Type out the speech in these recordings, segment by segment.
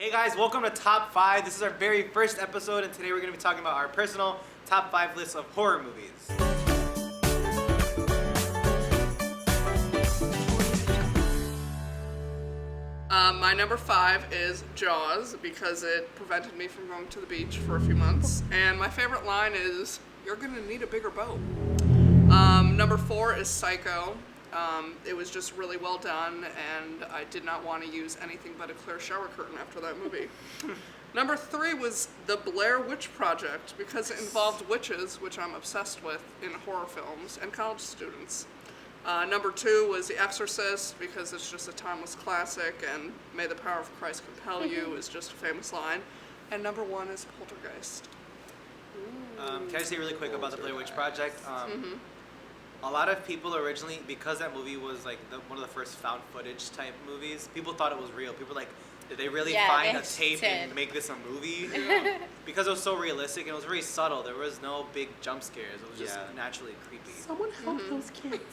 Hey guys, welcome to Top 5. This is our very first episode, and today we're going to be talking about our personal Top 5 lists of horror movies. My number 5 is Jaws because it prevented me from going to the beach for a few months. And my favorite line is, "You're gonna need a bigger boat." Number 4 is Psycho. It was just really well done, and I did not want to use anything but a clear shower curtain after that movie. Number 3 was The Blair Witch Project because it involved witches, which I'm obsessed with in horror films, and college students. Number 2 was The Exorcist because it's just a timeless classic, and "May the power of Christ compel you" is just a famous line. And number 1 is Poltergeist. Can I say really quick about the Blair Witch Project? A lot of people originally, because that movie was like one of the first found footage type movies, people thought it was real. People were like, did they really find a tape and make this a movie? Because it was so realistic and it was very subtle. There was no big jump scares. It was just naturally creepy. Someone help those kids.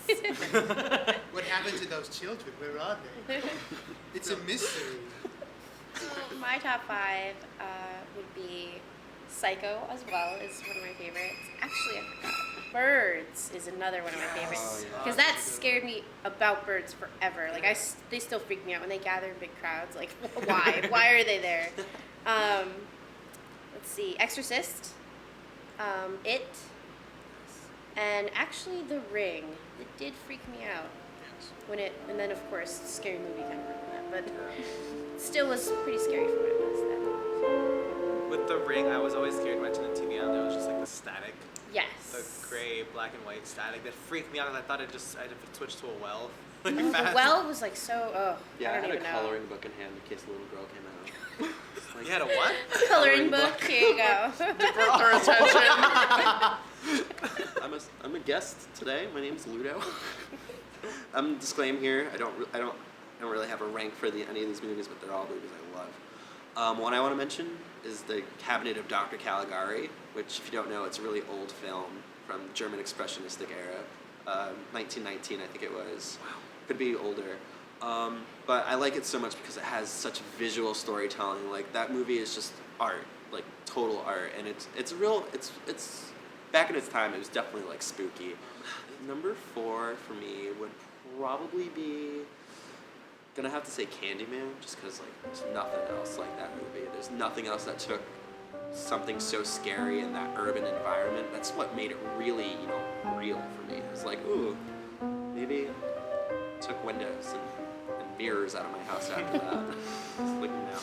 What happened to those children? Where are they? It's a mystery. My top 5 would be Psycho as well, is one of my favorites. Actually, I forgot. Birds is another one of my favorites. Because that scared me about birds forever. Like, they still freak me out when they gather in big crowds. Like, why? Why are they there? Let's see. Exorcist. It. And actually, The Ring. It did freak me out. And then, of course, Scary Movie kind of ruined that. But still was pretty scary for what it was then. With The Ring, I was always scared when I turned the TV on. There was just like the static. Yes. The gray, black and white static that freaked me out, and I thought it switched to a well. The well was like so. Yeah, I had don't a even coloring know. book in hand in case a little girl came out. You had a what? Coloring book. Here you go. Divert their attention. I'm a guest today. My name's Ludo. I'm disclaim here. I don't really have a rank for any of these movies, but they're all movies I love. One I want to mention is The Cabinet of Dr. Caligari, which, if you don't know, it's a really old film from the German Expressionistic era, 1919, I think it was. Wow. Could be older. But I like it so much because it has such visual storytelling. Like, that movie is just art, like total art, and it's back in its time, it was definitely like spooky. Number 4 for me would probably be, gonna have to say Candyman, just because like there's nothing else like that movie. There's nothing else that took something so scary in that urban environment. That's what made it really, real for me. It was like, ooh, maybe took windows and mirrors out of my house after that. Just like, no.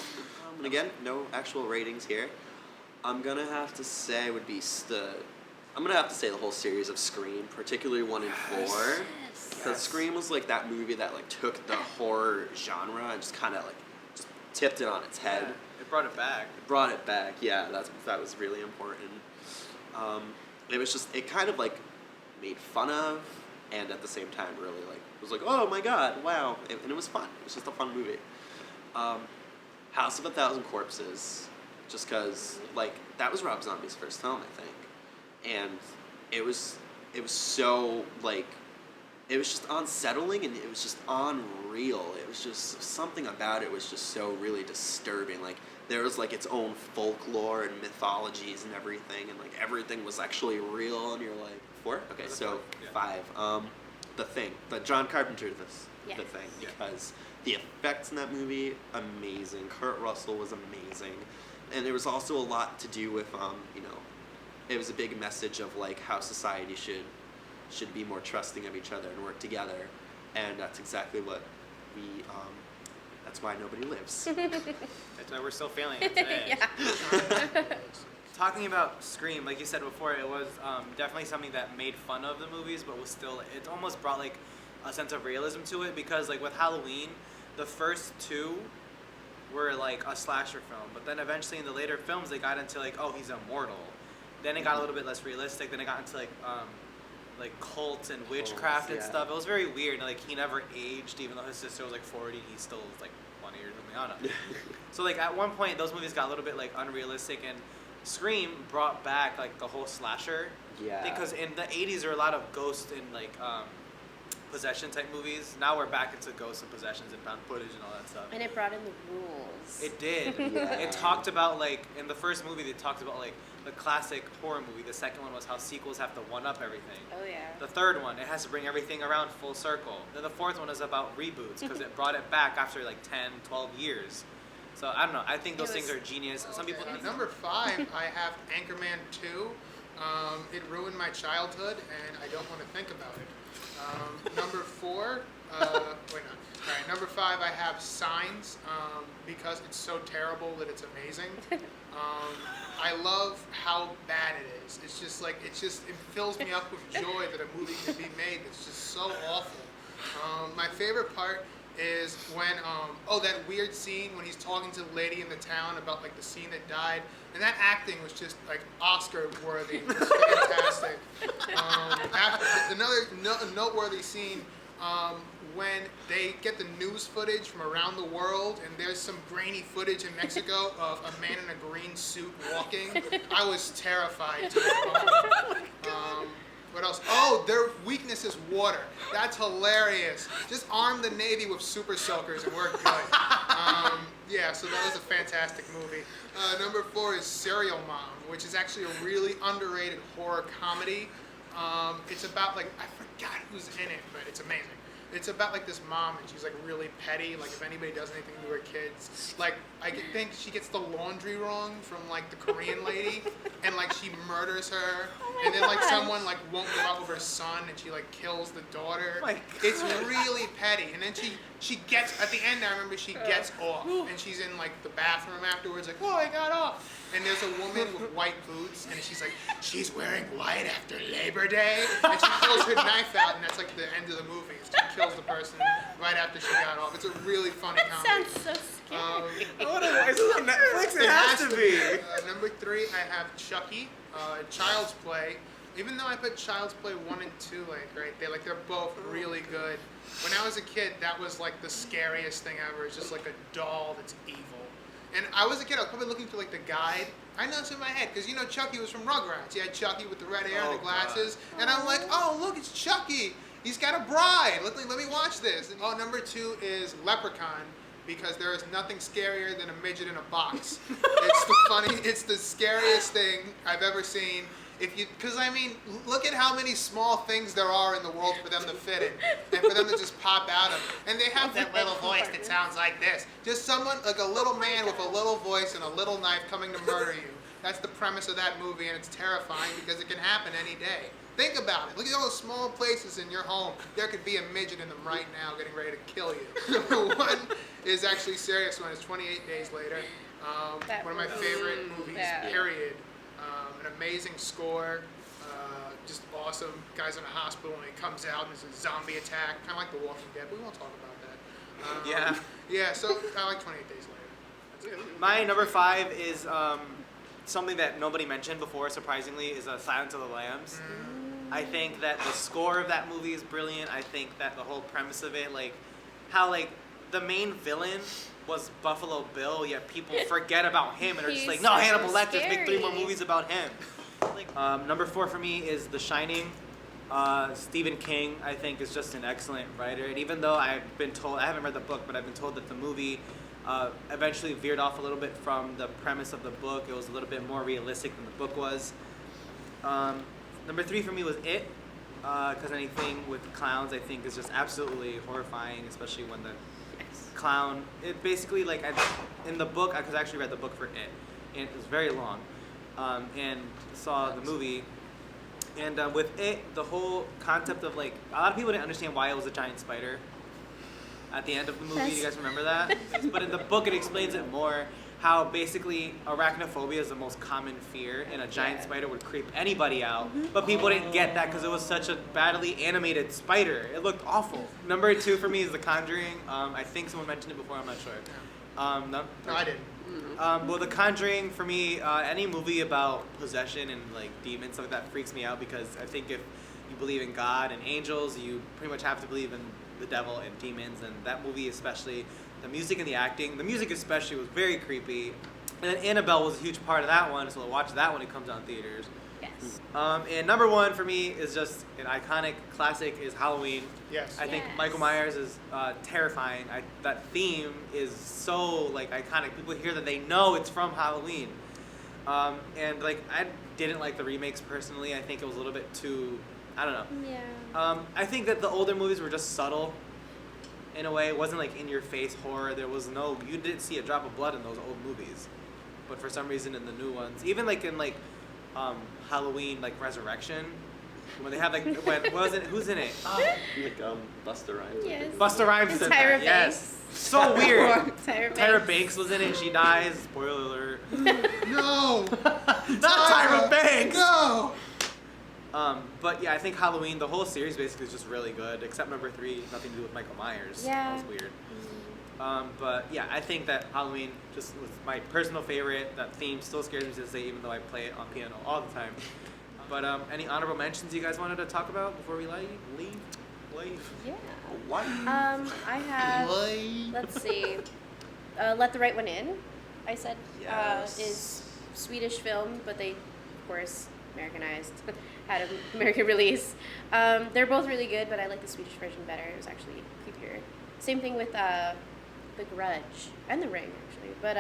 And again, no actual ratings here. I'm gonna have to say the whole series of Scream, particularly 1 and 4. Because Scream was like that movie that like took the horror genre and just kind of like just tipped it on its head. Yeah, it brought it back. Yeah, that was really important. It kind of like made fun of, and at the same time really like was like, oh my god, wow, and it was fun. It was just a fun movie. House of a Thousand Corpses, just because like that was Rob Zombie's first film, I think, and it was so like. It was just unsettling, and it was just unreal. It was just something about it was just so really disturbing. Like, there was like its own folklore and mythologies and everything, and like everything was actually real. And you're like, 4? Okay, so 5. The Thing, the John Carpenter, The Thing, because the effects in that movie, amazing. Kurt Russell was amazing, and there was also a lot to do with it was a big message of like how society should be more trusting of each other and work together, and that's exactly what that's why nobody lives. That's why we're still failing it today. Talking about Scream, like you said before, it was definitely something that made fun of the movies, but it almost brought like a sense of realism to it, because like with Halloween, the first 2 were like a slasher film, but then eventually in the later films they got into like, oh, he's immortal. Then it got a little bit less realistic. Then it got into like cults and witchcraft and stuff. It was very weird. Like, he never aged, even though his sister was like 40. He still was like 20 or something. I don't know. So like at one point, those movies got a little bit like unrealistic, and Scream brought back like the whole slasher. Yeah. Because in the 80s there were a lot of ghosts and like possession type movies. Now we're back into ghosts and possessions and found footage and all that stuff. And it brought in the rules. It did. Yeah. It talked about, like, in the first movie, they talked about, like, the classic horror movie. The second one was how sequels have to one-up everything. Oh yeah. The third one, it has to bring everything around full circle. Then the fourth one is about reboots because it brought it back after, like, 10, 12 years. So, I don't know. I think those things are genius. Some people think... Number 5, I have Anchorman 2. It ruined my childhood, and I don't want to think about it. Number 4, wait, no. All right, number 5, I have Signs, because it's so terrible that it's amazing. I love how bad it is. It's just like, it fills me up with joy that a movie can be made that's just so awful. My favorite part is when, that weird scene when he's talking to the lady in the town about, like, the scene that died. And that acting was just, like, Oscar-worthy. It was fantastic. Another noteworthy scene, when they get the news footage from around the world, and there's some grainy footage in Mexico of a man in a green suit walking. I was terrified to the bone. What else? Oh, their weakness is water. That's hilarious. Just arm the Navy with super soakers and we're good. Yeah, so that was a fantastic movie. Number 4 is Serial Mom, which is actually a really underrated horror comedy. It's about, like, I forgot who's in it, but it's amazing. It's about, like, this mom, and she's, like, really petty. Like, if anybody does anything to her kids, like, I think she gets the laundry wrong from, like, the Korean lady, and, like, she murders her, and then, like, someone, like, won't go out with her son, and she, like, kills the daughter. Oh my It's really petty. And then she gets, at the end, I remember she gets off, and she's in, like, the bathroom afterwards, like, oh, I got off. And there's a woman with white boots, and she's like, she's wearing white after Labor Day, and she pulls her knife out, and that's, like, the end of the movie. She kills the person right after she got off. It's a really funny That comedy. sounds so scary. Is this on Netflix? It has to be. Number 3, I have Chucky, Child's Play. Even though I put Child's Play 1 and 2, like, right there, like, they're both really good. When I was a kid, that was, like, the scariest thing ever. It's just like a doll that's evil. And I was a kid, I was probably looking for, like, the guide. I know it's in my head, because, you know, Chucky was from Rugrats. He had Chucky with the red hair and the glasses. God. And I'm like, oh, look, it's Chucky. He's got a bride. Let me watch this. And, number 2 is Leprechaun, because there is nothing scarier than a midget in a box. It's the scariest thing I've ever seen. Because I mean, look at how many small things there are in the world for them to fit in, and for them to just pop out of. And they have that little voice that sounds like this. Just someone, like a little man with a little voice and a little knife coming to murder you. That's the premise of that movie, and it's terrifying because it can happen any day. Think about it. Look at all the small places in your home. There could be a midget in them right now getting ready to kill you. Number 1 is actually Serious One. It's 28 Days Later. One of my favorite movies, period. An amazing score, just awesome. Guy's in a hospital and he comes out and there's a zombie attack, kind of like The Walking Dead, but we won't talk about that. Yeah, so I like 28 Days Later. That's it. My number 5 is something that nobody mentioned before, surprisingly, is Silence of the Lambs. I think that the score of that movie is brilliant. I think that the whole premise of it, like, how, like, the main villain was Buffalo Bill, yet people forget about him and are just like, no, Hannibal Lecter, make 3 more movies about him. Number 4 for me is The Shining. Stephen King, I think, is just an excellent writer. And even though I've been told, I haven't read the book, but I've been told that the movie eventually veered off a little bit from the premise of the book. It was a little bit more realistic than the book was. Number 3 for me was It, because anything with clowns, I think, is just absolutely horrifying, especially when the clown, it basically, like, in the book, because I actually read the book for It, and it was very long, and saw the movie, and with It, the whole concept of, like, a lot of people didn't understand why it was a giant spider at the end of the movie. Do you guys remember that? But in the book, it explains it more, how basically arachnophobia is the most common fear, and a giant spider would creep anybody out, but people didn't get that because it was such a badly animated spider. It looked awful. Number 2 for me is The Conjuring. I think someone mentioned it before, I'm not sure. No, I didn't. Well, The Conjuring, for me, any movie about possession and, like, demons, stuff like that freaks me out, because I think if you believe in God and angels, you pretty much have to believe in the devil and demons, and that movie especially, the music and the acting, the music especially was very creepy. And then Annabelle was a huge part of that one, so we'll watch that when it comes out in theaters. Yes. And number one for me is just an iconic classic is Halloween. Yes. I think Yes. Michael Myers is terrifying. That theme is so like iconic. People hear that they know it's from Halloween. And like I didn't like the remakes personally. I think it was a little bit too, I don't know. Yeah. I think that the older movies were just subtle in a way. It wasn't like in your face horror. You didn't see a drop of blood in those old movies. But for some reason in the new ones, even like in like Halloween like Resurrection, when they have like who's in it? Like Busta Rhymes. Yes. Busta Rhymes is in Tyra that. Yes. Banks. So weird. Tyra Banks was in it. She dies. Spoiler alert. No. Not Tyra Banks. No. But yeah, I think Halloween, the whole series basically is just really good, except number 3, nothing to do with Michael Myers. Yeah. That was weird. But yeah, I think that Halloween just was my personal favorite. That theme still scares me to this day, even though I play it on piano all the time. But any honorable mentions you guys wanted to talk about before we leave? Yeah. What? I have. Let's see. Let the Right One In. I said Yes. is Swedish film, but they, of course, Americanized, had an American release. They're both really good, but I like the Swedish version better. It was actually creepier. Same thing with The Grudge and The Ring, actually. But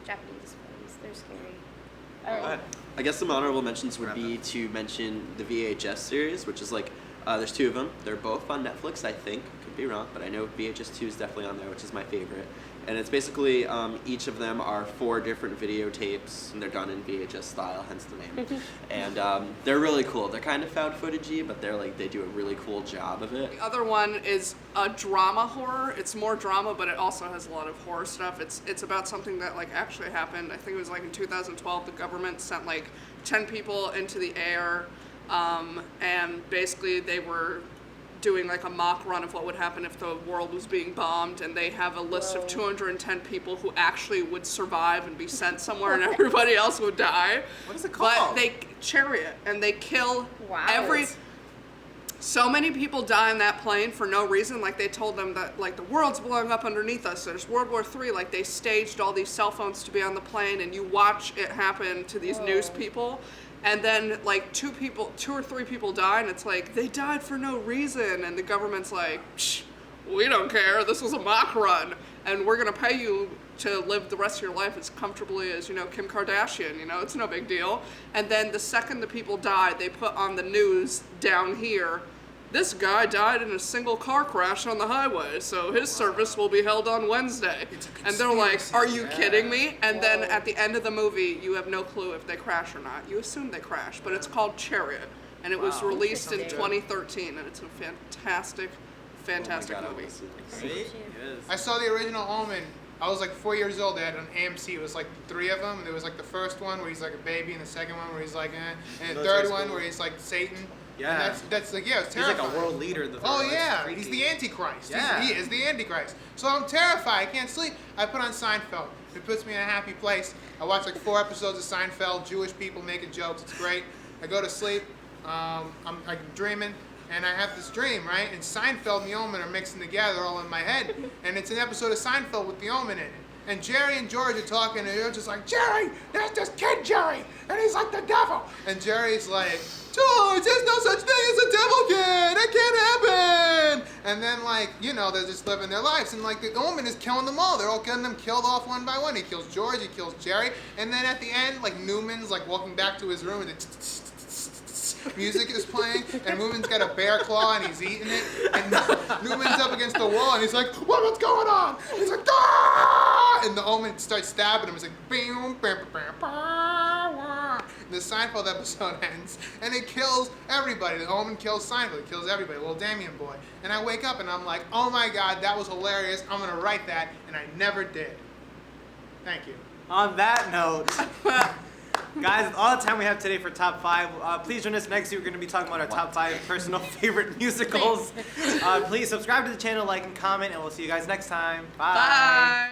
Japanese films, they're scary. I guess some honorable mentions would be to mention the VHS series, which is like, there's 2 of them. They're both on Netflix, I think. Could be wrong, but I know VHS 2 is definitely on there, which is my favorite. And it's basically, each of them are 4 different videotapes, and they're done in VHS style, hence the name. And they're really cool. They're kind of found footagey, but they do a really cool job of it. The other one is a drama horror. It's more drama, but it also has a lot of horror stuff. It's about something that like actually happened. I think it was like in 2012. The government sent like 10 people into the air, and basically they were doing like a mock run of what would happen if the world was being bombed, and they have a list of 210 people who actually would survive and be sent somewhere, and everybody else would die. What is it called? But they chariot, and they kill Wow. so many people die in that plane for no reason. Like they told them that like the world's blowing up underneath us. There's World War III. Like they staged all these cell phones to be on the plane, and you watch it happen to these news people. And then like 2 or 3 people die, and it's like they died for no reason. And the government's like, psh, we don't care. This was a mock run, and we're gonna pay you to live the rest of your life as comfortably as Kim Kardashian. It's no big deal. And then the second the people died, they put on the news down here, this guy died in a single car crash on the highway, so his service will be held on Wednesday. And they're like, are you kidding me? And then at the end of the movie, you have no clue if they crash or not. You assume they crash, but it's called Chariot, and it was released in 2013, and it's a fantastic movie. Right? I saw the original Omen. I was like 4 years old. They had it on AMC. It was like 3 of them. There was like the first one where he's like a baby, and the second one where he's like, and the third one where he's like Satan. Yeah. And that's like, yeah, it's He's terrifying. like a world leader in the Oh film. yeah, It's freaky. he's the Antichrist. Yeah. He is the Antichrist. So I'm terrified. I can't sleep. I put on Seinfeld. It puts me in a happy place. I watch like 4 episodes of Seinfeld. Jewish people making jokes. It's great. I go to sleep. I'm dreaming, and I have this dream, right? And Seinfeld and the Omen are mixing together all in my head. And it's an episode of Seinfeld with the Omen in it. And Jerry and George are talking, and they're just like, Jerry, there's this kid, Jerry, and he's like the devil. And Jerry's like, George, there's no such thing as a devil kid. That can't happen. And then, like, they're just living their lives. And, like, the Omen is killing them all. They're all getting them killed off one by one. He kills George. He kills Jerry. And then at the end, like, Newman's, like, walking back to his room, and music is playing, and Newman's got a bear claw, and he's eating it. And Newman's up against the wall, and he's like, what's going on? And he's like, ah! And the Omen starts stabbing him. He's like, boom, bam, bam, bam. The Seinfeld episode ends, and it kills everybody. The Omen kills Seinfeld. It kills everybody. Little Damien boy. And I wake up, and I'm like, oh my God, that was hilarious. I'm gonna write that, and I never did. Thank you. On that note, guys, that's all the time we have today for Top 5. Please join us next week. We're going to be talking about our Top 5 personal favorite musicals. Please subscribe to the channel, like, and comment, and we'll see you guys next time. Bye.